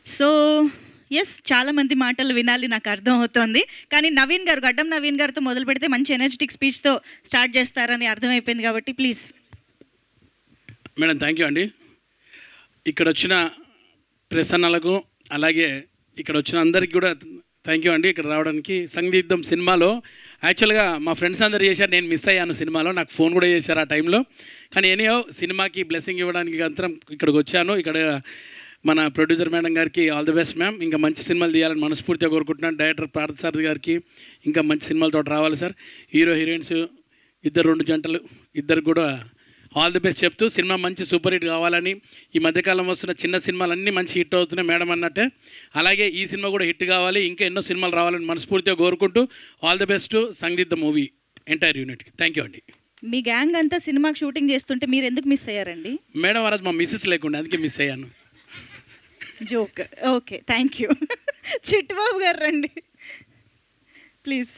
So yes, చాలామంది మాటలు వినాలి నాకు అర్థమవుతోంది. కానీ నవీన్ గారు, గడ్డం నవీన్ గారితో మొదలుపెడితే మంచి ఎనర్జిటిక్ స్పీచ్‌తో స్టార్ట్ చేస్తారని అర్థమైపోయింది కాబట్టి ప్లీజ్. మేడం థ్యాంక్ యూ అండి. ఇక్కడొచ్చిన ప్రెస్ అన్నలకు అలాగే ఇక్కడ వచ్చిన అందరికీ కూడా థ్యాంక్ యూ అండి ఇక్కడ రావడానికి. సంగీతం సినిమాలో యాక్చువల్గా మా ఫ్రెండ్స్ అందరు చేశారు, నేను మిస్ అయ్యాను సినిమాలో, నాకు ఫోన్ కూడా చేశారు ఆ టైంలో. కానీ ఎనీహౌ సినిమాకి బ్లెస్సింగ్ ఇవ్వడానికి అంతరం ఇక్కడికి వచ్చాను. ఇక్కడ మన ప్రొడ్యూసర్ మేడం గారికి ఆల్ ది బెస్ట్ మ్యామ్, ఇంకా మంచి సినిమాలు తీయాలని మనస్ఫూర్తిగా కోరుకుంటున్నాను. డైరెక్టర్ పార్థసారథి గారికి ఇంకా మంచి సినిమాలతో రావాలి సార్. హీరో హీరోయిన్స్ ఇద్దరు 2 జంటలు ఇద్దరు కూడా ఆల్ ది బెస్ట్ చెప్తూ సినిమా మంచి సూపర్ హిట్ కావాలని, ఈ మధ్యకాలం వస్తున్న చిన్న సినిమాలన్నీ మంచి హిట్ అవుతున్నాయి మేడం అన్నట్టే, అలాగే ఈ సినిమా కూడా హిట్ కావాలి, ఇంకా ఎన్నో సినిమాలు రావాలని మనస్ఫూర్తిగా కోరుకుంటూ all the best sangeet the movie entire యూనిట్కి. థ్యాంక్ యూ అండి. మీ గ్యాంగ్ అంతా సినిమాకి షూటింగ్ చేస్తుంటే మీరు ఎందుకు మిస్ అయ్యారండి? మేడం ఆ రోజు మా మిస్సెస్ లేకుండా అందుకే మిస్ అయ్యాను. Joke. Okay, thank you. Chittubabu గారు రండి ప్లీజ్.